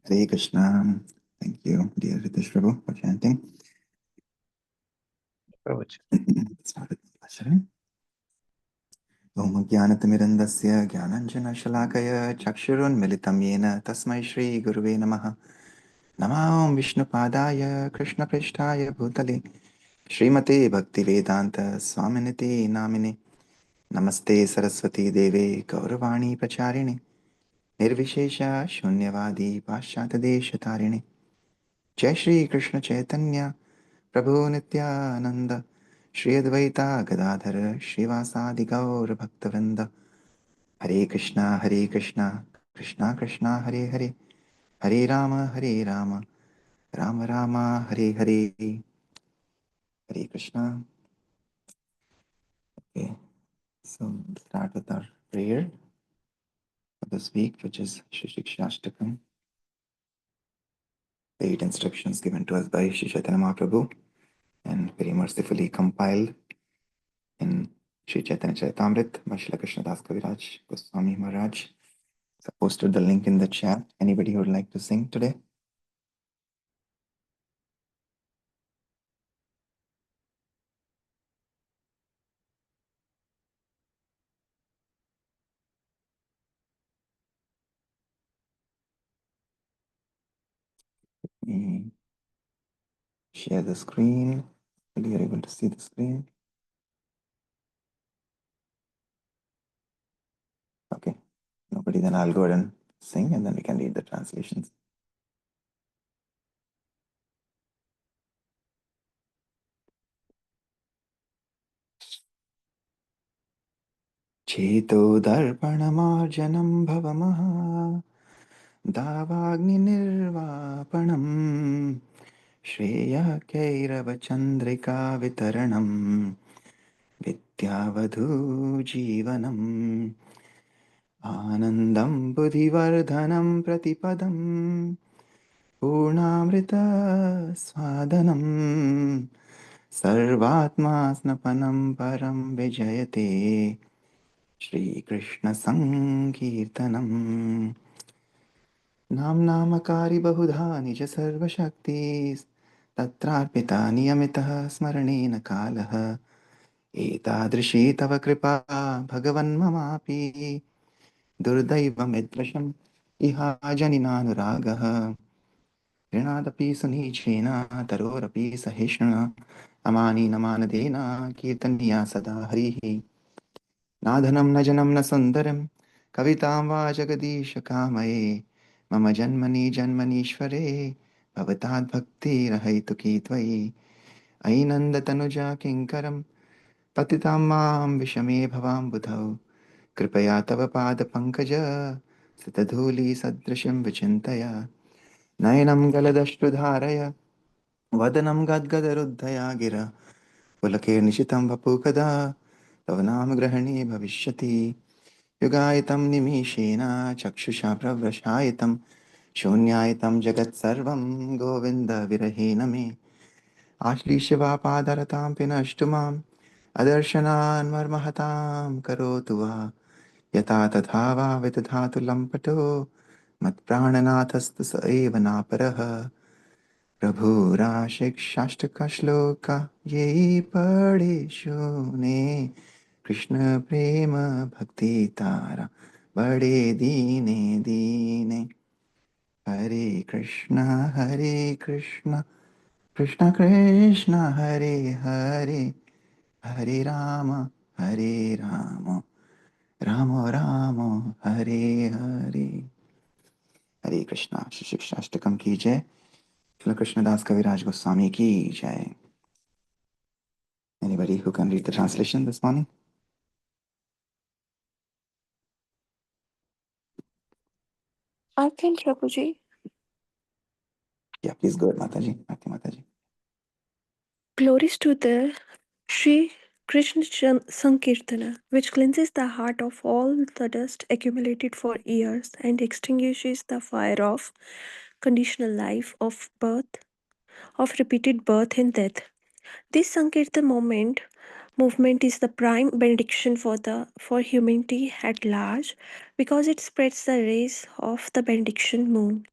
Hare Krishna. Thank you, dear Ritesh Prabhu, for chanting. Start with Ashram. Om Jnanatimirandasya Jnananjana-shalakaya Chakshurunmilitam Yena Tasmai Shri Guruve Namaha. Namo Vishnupadaya Krishna Prishtaya Bhutale Srimate Bhaktivedanta Swaminiti Namine Namaste Saraswati Deve Gauravani Pracharine Nirvishesha Shunyavadi Pashyatadeshatarine Jai Shri Krishna Chaitanya Prabhu Nityananda Shri Advaita Gadadhara Srivasadi Gaur Bhaktavinda Hare Krishna Krishna Krishna Hare Hare Hare Rama Rama Rama Hare Hare Hare Krishna. Okay, so we'll start with our prayer for this week, which is Shri Shikshashtakam. The 8 instructions given to us by Shri Chaitanya Mahaprabhu and very mercifully compiled in Shri Chaitanya Charitamrita by Shri Krishna Das Kaviraj Goswami Maharaj. So I posted the link in the chat. Anybody who would like to sing today? Share the screen. Are you able to see the screen? Okay. Nobody, then I'll go ahead and sing and then we can read the translations. Cheto darpanamarjanam bhavamaha Davagninirvapanam Shreya Kairava Chandrika Vitaranam Vidyavadhu Jivanam Anandam Buddhivardhanam Pratipadam Purnamrita Swadanam Sarvatma Snapanam Param Vijayate Shri Krishna Sankirtanam नाम्नामकारि बहुधा निज सर्वशक्ति तत्रार्पिता नियमितः स्मरणेन कालः एतादृशी तव कृपा भगवन्ममापि दुर्दैवमिदृशम् इहाजनिनानुरागः ऋणादपि सुनीचेन तरोरपि सहिष्णुना अमानीनमानदेन कीर्तनीया सदा हरिः नाधनं न जनं न सुन्दरं कवितां वा जगदीशकामये मम जन्मनि जन्मनीश्वरे भवताद्भक्तिरहैतुकी त्वयि अयि नन्दतनुजा किङ्करं पतितां मां विषमे भवाम्बुधौ कृपया तव पादपङ्कज सितधूलिसदृशं विचिन्तय नयनं गलदश्रुधारय वदनं गद्गदरुद्धया गिर पुलकेर्निशितं वपुकदा तव नाम ग्रहणे भविष्यति युगायतं निमीषेण चक्षुषा प्रवशायतं शून्यायतं जगत्सर्वं गोविन्दविरहेण मे आश्लिष्य वा पादरतां पिनष्टु माम् अदर्शनान्मर्महतां करोतु वा यथा तथा वा विदधातु लम्पटो मत्प्राणनाथस्तु स एव नापरः प्रभुराशिक्षाष्टकश्लोक ये पढ़े शूने कृष्ण प्रेम भक्ति तारा बड़े दीने दीने हरे कृष्ण कृष्ण कृष्ण हरे हरे हरे राम राम राम हरे हरे हरे कृष्णा श्री शिक्षाष्टकम की जय श्री कृष्णदास कविराज गोस्वामी की जय Anybody who can read the translation this morning? I can, Prabhuji. Yeah, please go ahead, Mataji. Mataji. Glories to the Sri Krishna Sankirtana, which cleanses the heart of all the dust accumulated for years and extinguishes the fire of conditional life of birth, of repeated birth and death. This Sankirtan moment Movement is the prime benediction for humanity at large because it spreads the rays of the benediction moon.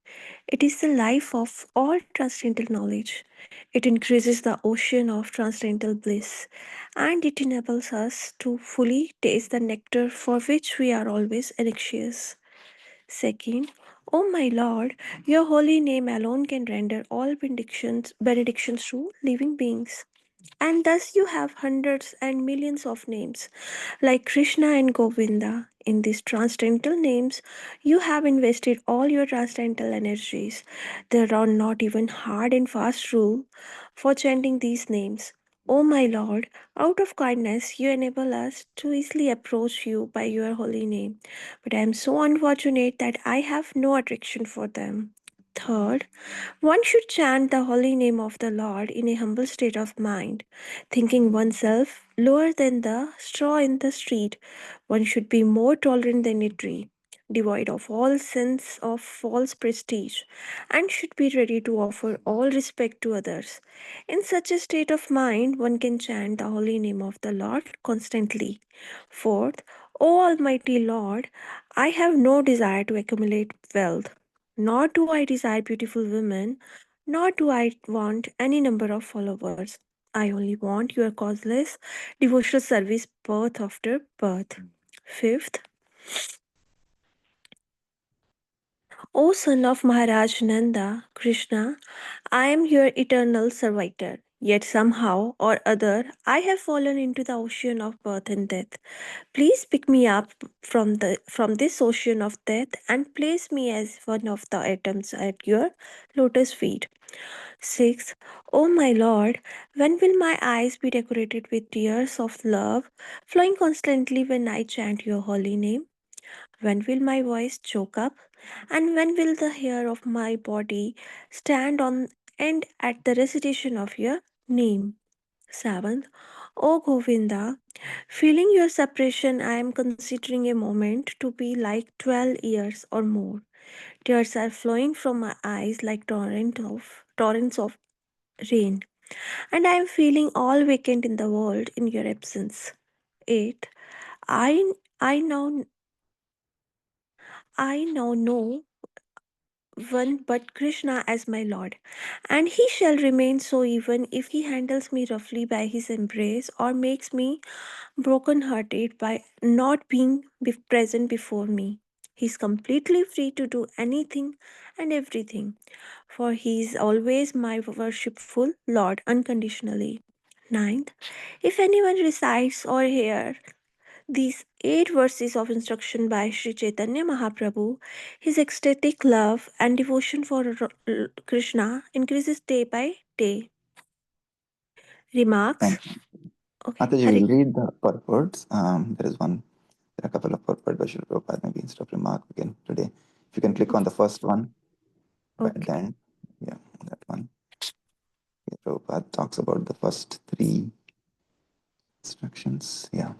It is the life of all transcendental knowledge. It increases the ocean of transcendental bliss and it enables us to fully taste the nectar for which we are always anxious. Second, O my Lord, your holy name alone can render all benedictions to living beings. And thus you have hundreds and millions of names, like Krishna and Govinda. In these transcendental names, you have invested all your transcendental energies. There are not even hard and fast rule for chanting these names. O my Lord, out of kindness, you enable us to easily approach you by your holy name. But I am so unfortunate that I have no attraction for them. Third, one should chant the holy name of the Lord in a humble state of mind, thinking oneself lower than the straw in the street. One should be more tolerant than a tree, devoid of all sense of false prestige, and should be ready to offer all respect to others. In such a state of mind, one can chant the holy name of the Lord constantly. Fourth, O Almighty Lord, I have no desire to accumulate wealth. Nor do I desire beautiful women, nor do I want any number of followers. I only want your causeless devotional service birth after birth. Fifth, O son of Maharaj Nanda, Krishna, I am your eternal servitor. Yet somehow or other I have fallen into the ocean of birth and death. Please pick me up from this ocean of death and place me as one of the atoms at your lotus feet. 6. O my Lord, when will my eyes be decorated with tears of love, flowing constantly when I chant your holy name? When will my voice choke up? And when will the hair of my body stand on end at the recitation of your name? 7th, O Govinda, feeling your separation, I am considering a moment to be like 12 years or more. Tears are flowing from my eyes like torrents of rain, and I am feeling all vacant in the world in your absence. 8. I I now I now know one but Krishna as my Lord, and he shall remain so even if he handles me roughly by his embrace or makes me broken-hearted by not being present before me. He is completely free to do anything and everything, for he is always my worshipful Lord unconditionally. Ninth, if anyone recites or hears these 8 verses of instruction by Sri Chaitanya Mahaprabhu, his ecstatic love and devotion for Krishna increases day by day. Remarks. Thank you. Okay, Mataji, Hare. we'll read the purports. There are a couple of purport by Srila Prabhupada, maybe instead of remark again today. If you can click on the first one, but Okay. then, yeah, that one. Yeah, Prabhupada talks about the first 3 instructions. Yeah.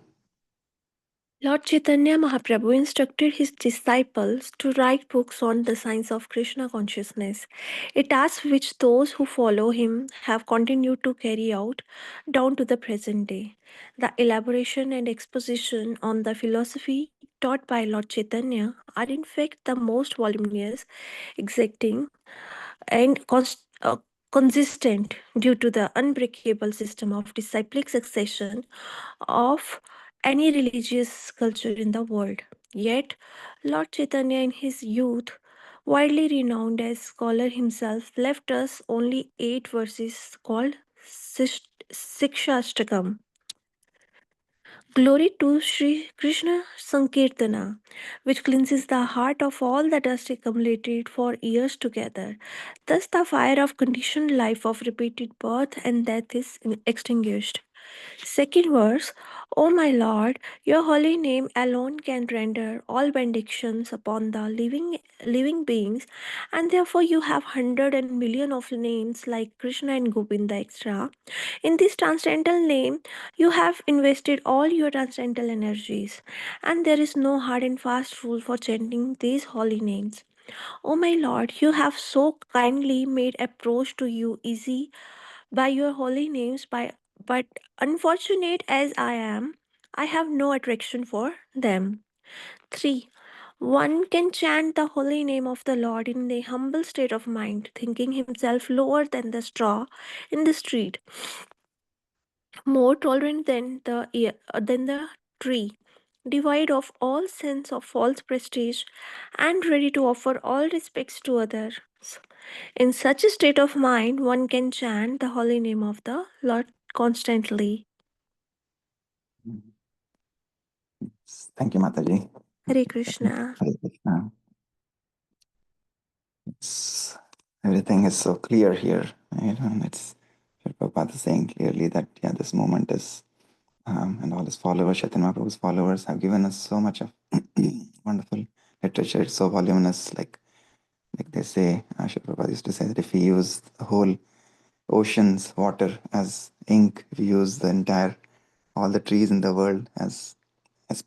Lord Chaitanya Mahaprabhu instructed his disciples to write books on the science of Krishna consciousness, a task which those who follow him have continued to carry out down to the present day. The elaboration and exposition on the philosophy taught by Lord Chaitanya are in fact the most voluminous, exacting, and consistent due to the unbreakable system of disciplic succession of any religious culture in the world. Yet, Lord Chaitanya, in his youth, widely renowned as scholar himself, left us only 8 verses called Sikshastakam. Glory to Sri Krishna Sankirtana, which cleanses the heart of all the dust accumulated for years together. Thus, the fire of conditioned life of repeated birth and death is extinguished. Second verse, O my Lord, your holy name alone can render all benedictions upon the living beings, and therefore you have hundred and million of names like Krishna and Govinda, etc. In this transcendental name, you have invested all your transcendental energies, and there is no hard and fast rule for chanting these holy names. O my Lord, you have so kindly made approach to you easy by your holy names But unfortunate as I am, I have no attraction for them. 3. One can chant the holy name of the Lord in a humble state of mind, thinking himself lower than the straw in the street, more tolerant than the tree, devoid of all sense of false prestige, and ready to offer all respects to others. In such a state of mind, one can chant the holy name of the Lord constantly. Thank you, Mataji. Hare Krishna. Hare Krishna. Everything is so clear here, right? And it's Prabhupada is saying clearly that this moment is, and all his followers, Chaitanya Mahaprabhu's followers, have given us so much of wonderful literature. It's so voluminous, like they say, Srila Prabhupada used to say that if we use the whole ocean's water as ink, if we use the entire, all the trees in the world as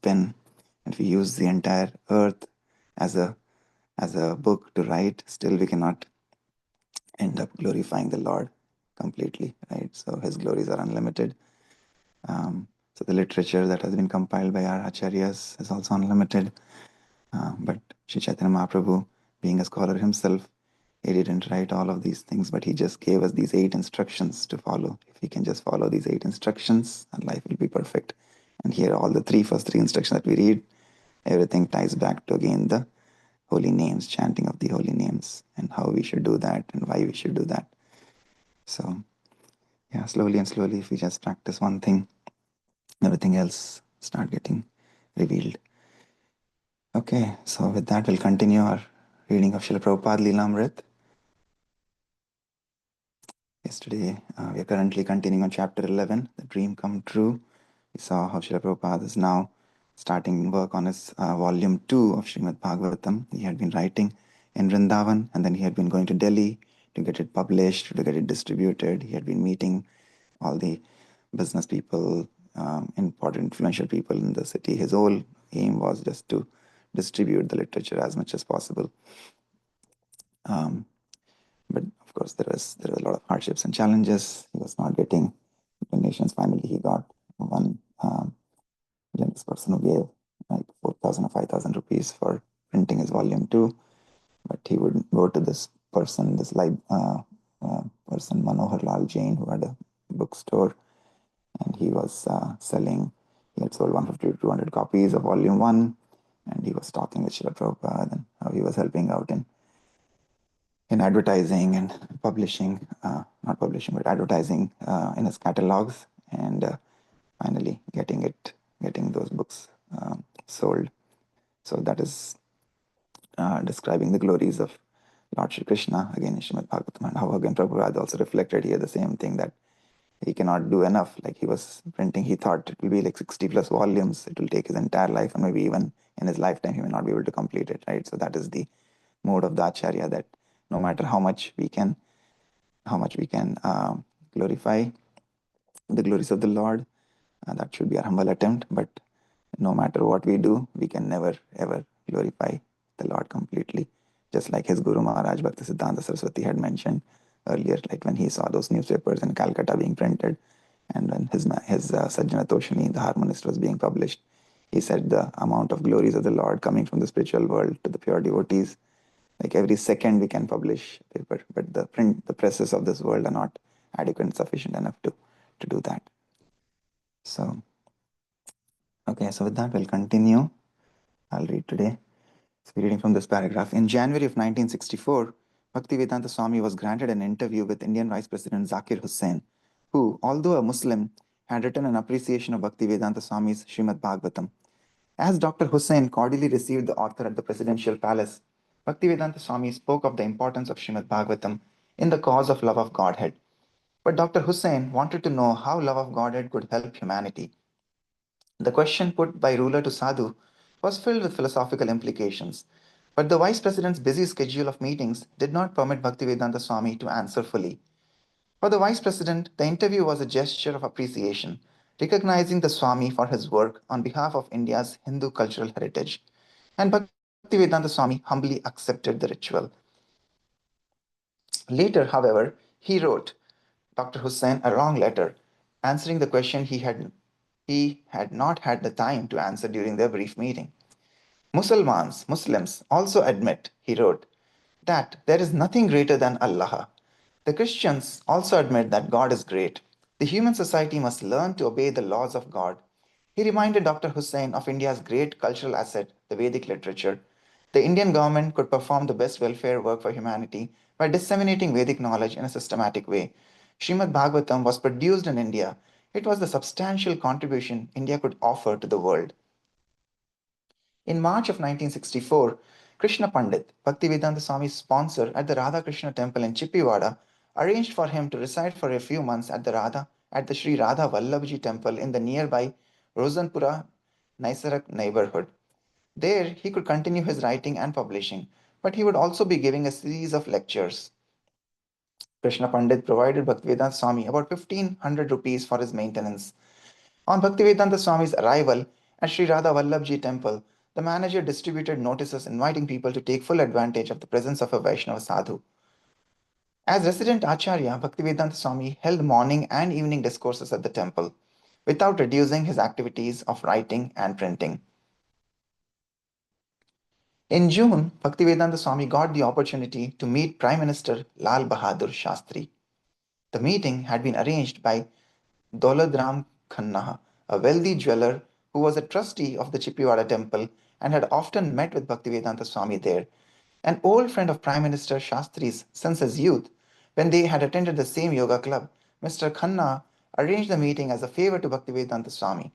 pen, and if we use the entire earth as a book to write, still we cannot end up glorifying the Lord completely, right? So his glories are unlimited. So the literature that has been compiled by our acharyas is also unlimited. But Sri Chaitanya Mahaprabhu, being a scholar himself, he didn't write all of these things, but he just gave us these 8 instructions to follow. If we can just follow these 8 instructions, our life will be perfect. And here, all the first three instructions that we read, everything ties back to again the holy names, chanting of the holy names, and how we should do that and why we should do that. So, slowly and slowly, if we just practice one thing, everything else start getting revealed. Okay, so with that, we'll continue our reading of Srila Prabhupada Leelamrit. Yesterday, we are currently continuing on chapter 11, The Dream Come True. We saw how Srila Prabhupada is now starting work on his volume 2 of Srimad Bhagavatam. He had been writing in Vrindavan, and then he had been going to Delhi to get it published, to get it distributed. He had been meeting all the business people, important influential people in the city. His whole aim was just to distribute the literature as much as possible. But of course, there was a lot of hardships and challenges. He was not getting donations. Finally, he got one generous person who gave like 4,000 or 5,000 rupees for printing his volume 2. But he would go to this person, person Manohar Lal Jain, who had a bookstore, and he was selling. He had sold 150 to 200 copies of volume 1, and he was talking with Srila Prabhupada and how he was helping out in advertising and publishing, not publishing, but advertising in his catalogs, and finally getting those books sold. So that is describing the glories of Lord Shri Krishna again in Srimad Bhagavatam, and how again Prabhupada also reflected here the same thing, that he cannot do enough. Like he was printing, he thought it will be like 60 plus volumes. It will take his entire life, and maybe even in his lifetime he may not be able to complete it, right? So that is the mode of the Acharya, that no matter how much we can glorify the glories of the Lord, that should be our humble attempt. But no matter what we do, we can never ever glorify the Lord completely. Just like his Guru Maharaj Bhaktisiddhanta Saraswati had mentioned earlier, like when he saw those newspapers in Calcutta being printed, and when his Sajjana Toshani, the harmonist, was being published, he said the amount of glories of the Lord coming from the spiritual world to the pure devotees, like every second we can publish paper, but the presses of this world are not adequate and sufficient enough to do that. So, okay, so with that, we'll continue. I'll read today. So we're reading from this paragraph. In January of 1964, Bhaktivedanta Swami was granted an interview with Indian Vice President Zakir Hussain, who, although a Muslim, had written an appreciation of Bhaktivedanta Swami's Srimad Bhagavatam. As Dr. Hussain cordially received the author at the presidential palace, Bhaktivedanta Swami spoke of the importance of Srimad Bhagavatam in the cause of love of Godhead. But Dr. Hussain wanted to know how love of Godhead could help humanity. The question put by ruler to sadhu was filled with philosophical implications, but the vice president's busy schedule of meetings did not permit Bhaktivedanta Swami to answer fully. For the vice president, the interview was a gesture of appreciation, recognizing the Swami for his work on behalf of India's Hindu cultural heritage. And Bhaktivedanta Swami humbly accepted the ritual. Later, however, he wrote Dr. Hussain a wrong letter, answering the question he had not had the time to answer during their brief meeting. Muslims also admit, he wrote, that there is nothing greater than Allah. The Christians also admit that God is great. The human society must learn to obey the laws of God. He reminded Dr. Hussain of India's great cultural asset, the Vedic literature. The Indian government could perform the best welfare work for humanity by disseminating Vedic knowledge in a systematic way. Srimad Bhagavatam was produced in India. It was the substantial contribution India could offer to the world. In March of 1964, Krishna Pandit, Bhaktivedanta Swami's sponsor at the Radha Krishna temple in Chippewada, arranged for him to reside for a few months at the Sri Radha Vallabhji temple in the nearby Rosanpura Naisarak neighborhood. There, he could continue his writing and publishing, but he would also be giving a series of lectures. Krishna Pandit provided Bhaktivedanta Swami about 1500 rupees for his maintenance. On Bhaktivedanta Swami's arrival at Sri Radha Vallabhji temple, the manager distributed notices inviting people to take full advantage of the presence of a Vaishnava sadhu. As resident Acharya, Bhaktivedanta Swami held morning and evening discourses at the temple, without reducing his activities of writing and printing. In June, Bhaktivedanta Swami got the opportunity to meet Prime Minister Lal Bahadur Shastri. The meeting had been arranged by Doladram Khanna, a wealthy jeweler who was a trustee of the Chippewada temple and had often met with Bhaktivedanta Swami there, an old friend of Prime Minister Shastri's since his youth. When they had attended the same yoga club, Mr. Khanna arranged the meeting as a favor to Bhaktivedanta Swami.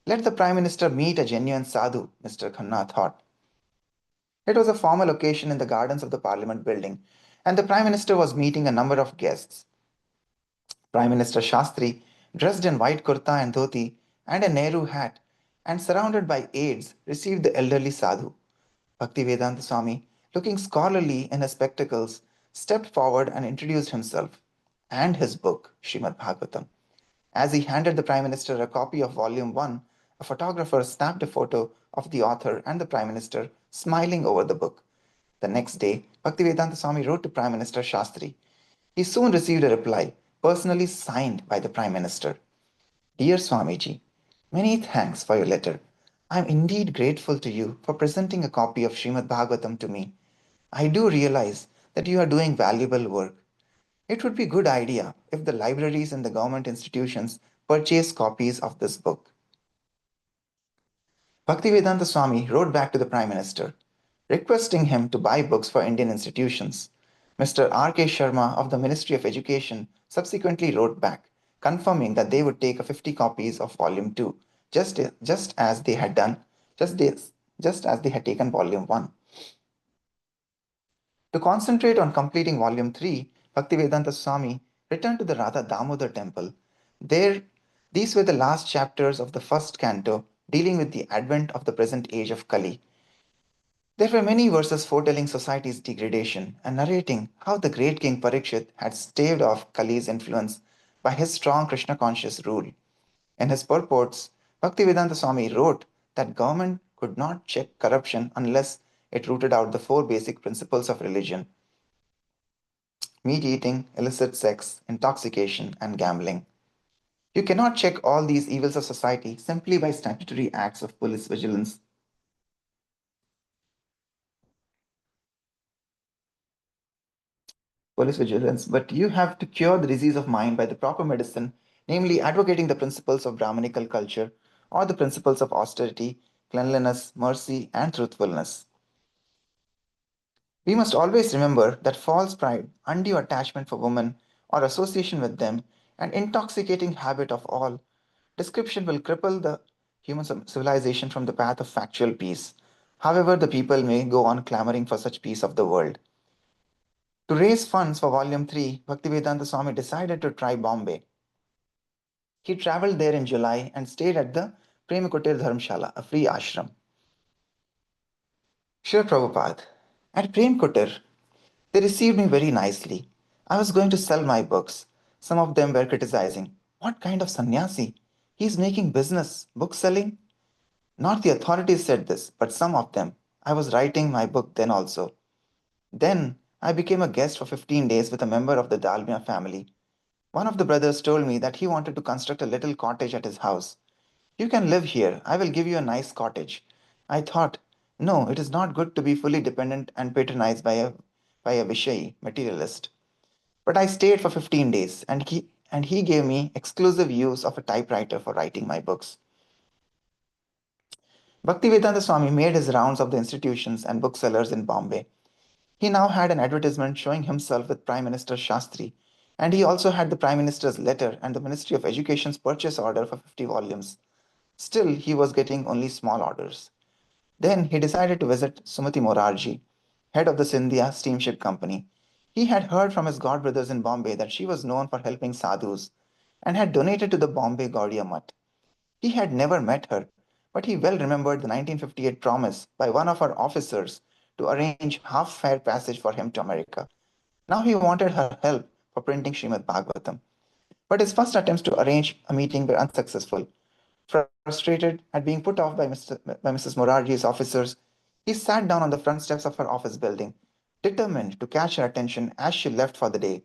Let the Prime Minister meet a genuine sadhu, Mr. Khanna thought. It was a formal occasion in the gardens of the Parliament building, and the Prime Minister was meeting a number of guests. Prime Minister Shastri, dressed in white kurta and dhoti and a Nehru hat, and surrounded by aides, received the elderly sadhu. Bhaktivedanta Swami, looking scholarly in his spectacles, stepped forward and introduced himself and his book, Srimad Bhagavatam. As he handed the Prime Minister a copy of Volume 1, a photographer snapped a photo of the author and the Prime Minister smiling over the book. The next day, Bhaktivedanta Swami wrote to Prime Minister Shastri. He soon received a reply, personally signed by the Prime Minister. Dear Swamiji, many thanks for your letter. I am indeed grateful to you for presenting a copy of Srimad Bhagavatam to me. I do realize that you are doing valuable work. It would be a good idea if the libraries and the government institutions purchase copies of this book. Bhaktivedanta Swami wrote back to the Prime Minister, requesting him to buy books for Indian institutions. Mr. R.K. Sharma of the Ministry of Education subsequently wrote back, confirming that they would take 50 copies of Volume 2, just as they had done, just as they had taken Volume 1. To concentrate on completing Volume 3, Bhaktivedanta Swami returned to the Radha Damodar temple. There, these were the last chapters of the first canto dealing with the advent of the present age of Kali. There were many verses foretelling society's degradation and narrating how the great king Parikshit had staved off Kali's influence by his strong Krishna conscious rule. In his purports, Bhaktivedanta Swami wrote that government could not check corruption unless it rooted out the four basic principles of religion: meat eating, illicit sex, intoxication, and gambling. You cannot check all these evils of society simply by statutory acts of police vigilance. But you have to cure the disease of mind by the proper medicine, namely advocating the principles of Brahmanical culture or the principles of austerity, cleanliness, mercy, and truthfulness. We must always remember that false pride, undue attachment for women or association with them, and intoxicating habit of all description will cripple the human civilization from the path of factual peace. However, the people may go on clamoring for such peace of the world. To raise funds for Volume 3, Bhaktivedanta Swami decided to try Bombay. He traveled there in July and stayed at the Premkutir Dharmshala, a free ashram. Srila Prabhupada, at Premkutir, they received me very nicely. I was going to sell my books. Some of them were criticizing. What kind of sannyasi? He's making business, book selling? Not the authorities said this, but some of them. I was writing my book then also. Then I became a guest for 15 days with a member of the Dalmia family. One of the brothers told me that he wanted to construct a little cottage at his house. You can live here. I will give you a nice cottage. I thought, no, it is not good to be fully dependent and patronized by a Vishayi materialist. But I stayed for 15 days and he gave me exclusive use of a typewriter for writing my books. Bhaktivedanta Swami made his rounds of the institutions and booksellers in Bombay. He now had an advertisement showing himself with Prime Minister Shastri, and he also had the Prime Minister's letter and the Ministry of Education's purchase order for 50 volumes. Still, he was getting only small orders. Then he decided to visit Sumati Morarji, head of the Scindia Steamship Company. He had heard from his godbrothers in Bombay that she was known for helping sadhus and had donated to the Bombay Gaudiya Mutt. He had never met her, but he well remembered the 1958 promise by one of her officers to arrange half-fare passage for him to America. Now he wanted her help for printing Srimad Bhagavatam. But his first attempts to arrange a meeting were unsuccessful. Frustrated at being put off by Mrs. Morarji's officers, he sat down on the front steps of her office building, determined to catch her attention as she left for the day.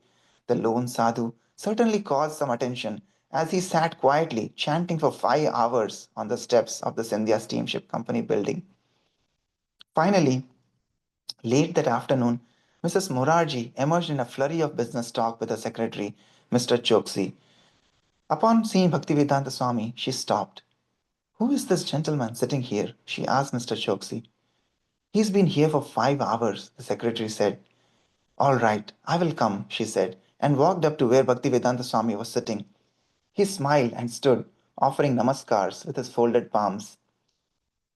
The lone sadhu certainly caused some attention as he sat quietly chanting for 5 hours on the steps of the Scindia Steamship Company building. Finally, late that afternoon, Mrs. Morarji emerged in a flurry of business talk with her secretary, Mr. Choksi. Upon seeing Bhaktivedanta Swami, she stopped. Who is this gentleman sitting here? She asked Mr. Choksi. He's been here for 5 hours, the secretary said. All right, I will come, she said, and walked up to where Bhaktivedanta Swami was sitting. He smiled and stood, offering namaskars with his folded palms.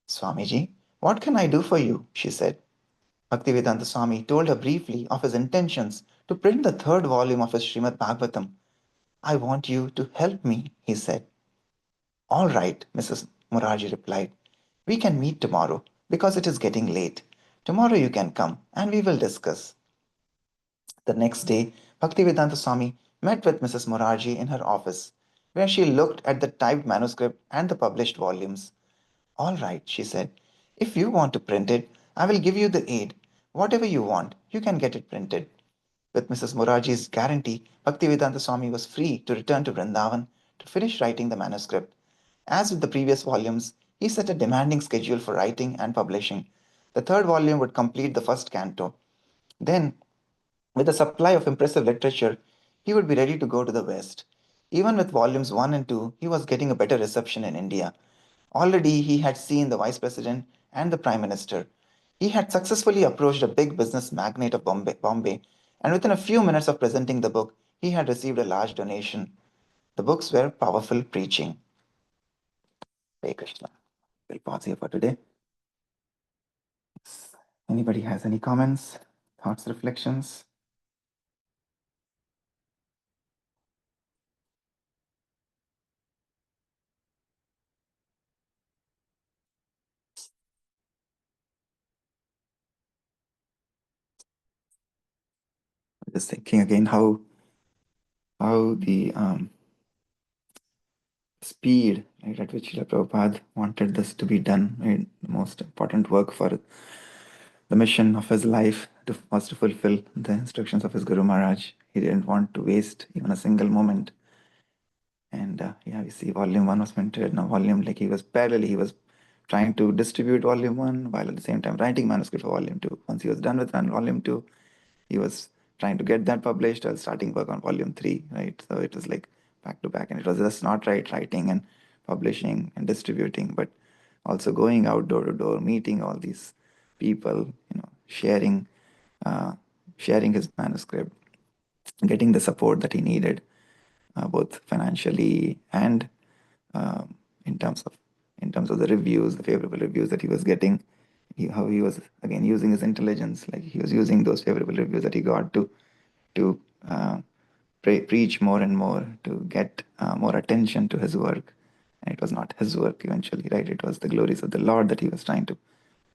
Swamiji, what can I do for you? She said. Bhaktivedanta Swami told her briefly of his intentions to print the third volume of his Srimad Bhagavatam. I want you to help me, he said. All right, Mrs. Murarji replied. We can meet tomorrow because it is getting late. Tomorrow you can come and we will discuss. The next day, Bhaktivedanta Swami met with Mrs. Murarji in her office, where she looked at the typed manuscript and the published volumes. All right, she said. If you want to print it, I will give you the aid. Whatever you want, you can get it printed. With Mrs. Murarji's guarantee, Bhaktivedanta Swami was free to return to Vrindavan to finish writing the manuscript. As with the previous volumes, he set a demanding schedule for writing and publishing. The third volume would complete the first canto. Then, with a supply of impressive literature, he would be ready to go to the West. Even with volumes 1 and 2, he was getting a better reception in India. Already, he had seen the Vice President and the Prime Minister. He had successfully approached a big business magnate of Bombay, and within a few minutes of presenting the book, he had received a large donation. The books were powerful preaching. Hare Krishna. We'll pause here for today. Anybody has any comments, thoughts, reflections? Just thinking again how the speed, right, at which Srila Prabhupada wanted this to be done, right? The most important work for the mission of his life was to fulfill the instructions of his Guru Maharaj. He didn't want to waste even a single moment. And yeah, we see volume 1 was printed. Now volume, like he was trying to distribute volume 1 while at the same time writing manuscript for volume 2. Once he was done with volume 2, he was trying to get that published while starting work on volume 3, right? So it was like back to back, and it was just not right writing and publishing and distributing, but also going out door to door, meeting all these people, sharing his manuscript, getting the support that he needed, both financially and in terms of the reviews, the favorable reviews that he was getting. How he was again using his intelligence, like he was using those favorable reviews that he got to preach more and more, to get more attention to his work. And it was not his work eventually, right? It was the glories of the Lord that he was trying to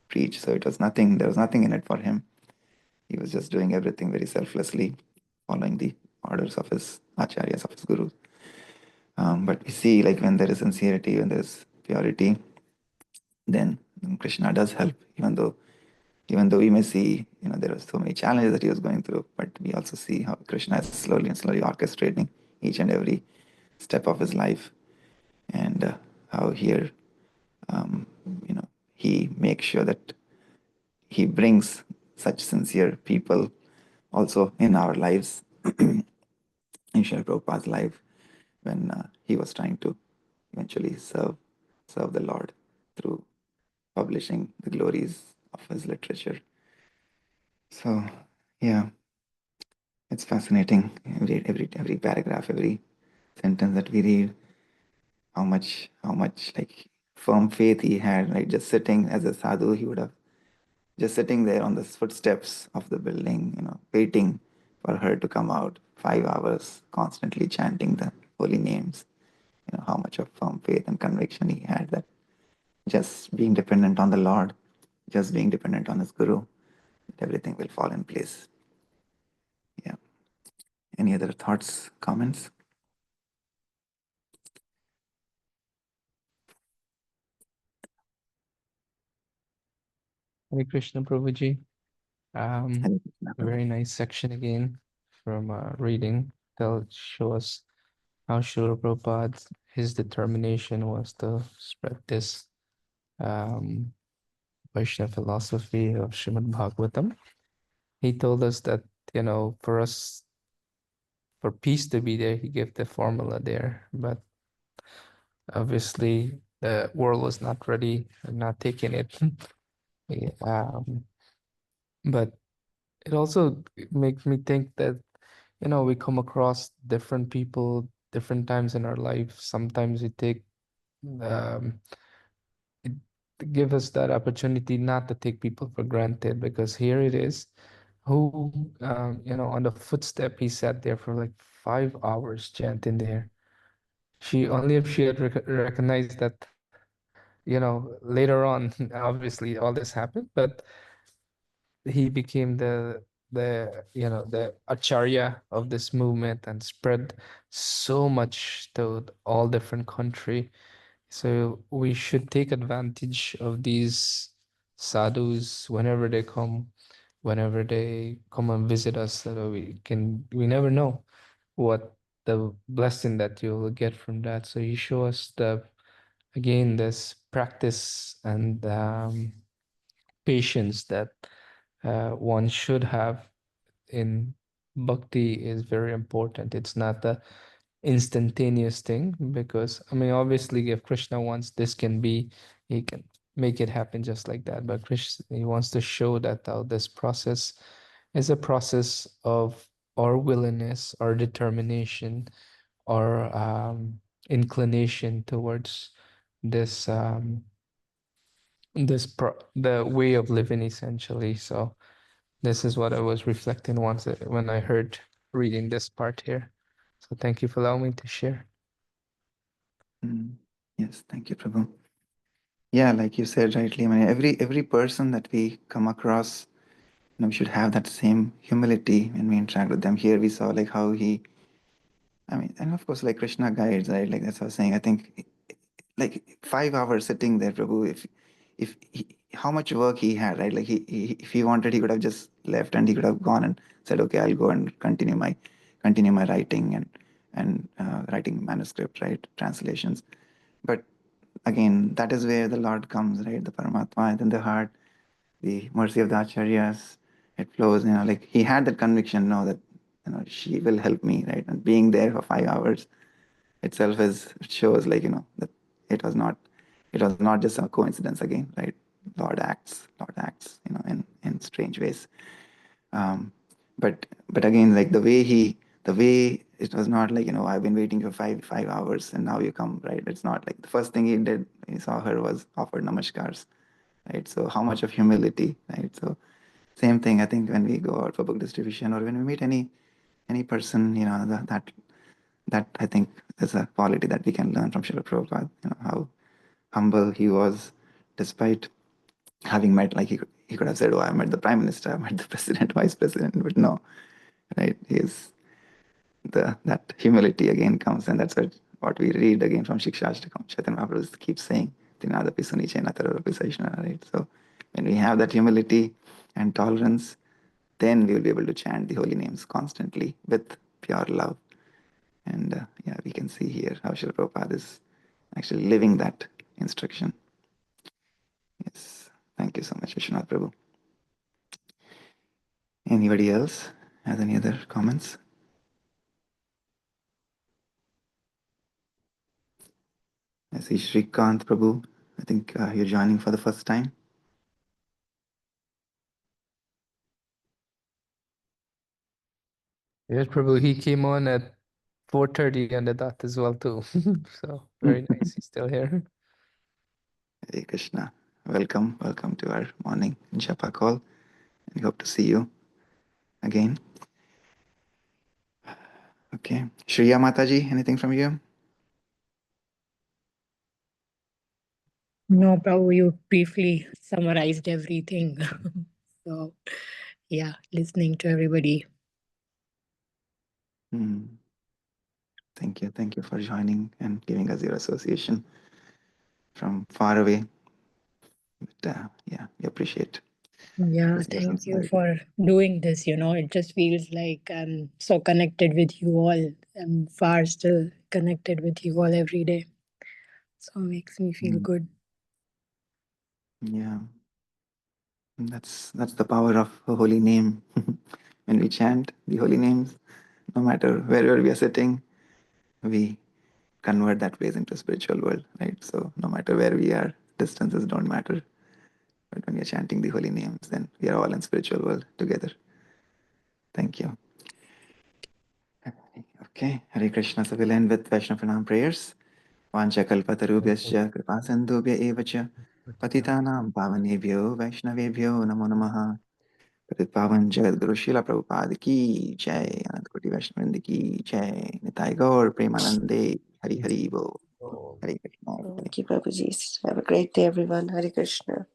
preach. So there was nothing in it for him. He was just doing everything very selflessly, following the orders of his acharyas, of his gurus. But we see, like, when there is sincerity, when there is purity, then Krishna does help, even though we may see, there are so many challenges that he was going through, but we also see how Krishna is slowly and slowly orchestrating each and every step of his life, and how here, you know, he makes sure that he brings such sincere people also in our lives, in Srila Prabhupada's life, when he was trying to eventually serve the Lord through publishing the glories of his literature. So, yeah, it's fascinating. Every paragraph, every sentence that we read, how much like firm faith he had, right? Just sitting as a sadhu, he would have just sitting there on the footsteps of the building, waiting for her to come out. 5 hours constantly chanting the holy names. How much of firm faith and conviction he had that just being dependent on the Lord, just being dependent on his Guru, everything will fall in place. Yeah. Any other thoughts, comments? Hare Krishna Prabhuji. Hare Krishna, Prabhu. Very nice section again from reading. They'll show us how Srila Prabhupada, his determination was to spread this Vaishnava philosophy of Srimad Bhagavatam. He told us that, for us, for peace to be there, he gave the formula there. But obviously, the world was not ready, not taking it. But it also makes me think that, we come across different people, different times in our life. Sometimes we take it give us that opportunity not to take people for granted, because here it is, who on the footstep, he sat there for like 5 hours chanting there. She only if she had recognized that, later on, obviously all this happened, but he became the acharya of this movement and spread so much to all different country. So we should take advantage of these sadhus whenever they come and visit us, so that we never know what the blessing that you'll get from that. So you show us again, this practice and patience that one should have in bhakti is very important. It's not the instantaneous thing, because obviously, if Krishna wants, this can be, he can make it happen just like that. But Krishna, he wants to show that this process is a process of our willingness, our determination, our inclination towards this the way of living, essentially. So this is what I was reflecting when I heard reading this part here. So thank you for allowing me to share. Yes, thank you, Prabhu. Yeah, like you said rightly, every person that we come across, we should have that same humility when we interact with them. Here we saw like how he, and of course, like Krishna guides, right? Like that's what I was saying. I think like 5 hours sitting there, Prabhu, if how much work he had, right? Like if he wanted, he could have just left and he could have gone and said, okay, I'll go and continue my writing and writing manuscript, right? Translations. But again, that is where the Lord comes, right? The Paramatma in the heart, the mercy of the Acharyas, it flows, like he had that conviction, that, she will help me, right? And being there for 5 hours itself it shows like, that it was not just a coincidence again, right? Lord acts, in strange ways. But again, like the way it was not like, I've been waiting for five hours and now you come, right? It's not like the first thing he did, he saw her, was offered namaskars, right? So how much of humility, right? So same thing, I think, when we go out for book distribution or when we meet any person, that I think is a quality that we can learn from Srila Prabhupada, how humble he was, despite having met, like he could have said, oh, I met the prime minister, I met the president, vice president, but no, right? That humility again comes, and that's what we read again from Shikshashtakam. Chaitanya Mahaprabhu keeps saying, Tinadapi Sunichena Tararapi Saishna, right? So when we have that humility and tolerance, then we will be able to chant the holy names constantly with pure love. And yeah, we can see here how Srila Prabhupada is actually living that instruction. Yes, thank you so much, Vishwanath Prabhu. Anybody else has any other comments? I see Shrikant Prabhu. I think you're joining for the first time. Yes, Prabhu, he came on at 4:30 on the dot as well too. So very nice. He's still here. Hare Krishna. Welcome to our morning Japa call. And we hope to see you again. Okay. Shriya Mataji, anything from you? No, Prabhu, you briefly summarized everything. So, yeah, listening to everybody. Thank you. Thank you for joining and giving us your association from far away. But yeah, we appreciate. Yeah, This your thank you sincerity. for doing this. It just feels like I'm so connected with you all. I'm far still connected with you all every day. So it makes me feel good. Yeah. That's the power of a holy name. When we chant the holy names, no matter wherever we are sitting, we convert that place into a spiritual world, right? So no matter where we are, distances don't matter. But when we are chanting the holy names, then we are all in spiritual world together. Thank you. Okay, Hare Krishna. So we'll end with Vaishnava Pranam prayers. Vanchakalpatarubhyascha kripasindhubhya eva cha patitanam pavanebhyo Vaishnavebhyo namo namaha. Pavan Jagat Guru Srila Prabhupada ki jai, Anant Koti Vaishnavinda ki jai, Nitai Gaur Premanande, Hari Hari Bo, Hare Krishna. Thank you, Prabhuji. Have a great day, everyone. Hare Krishna.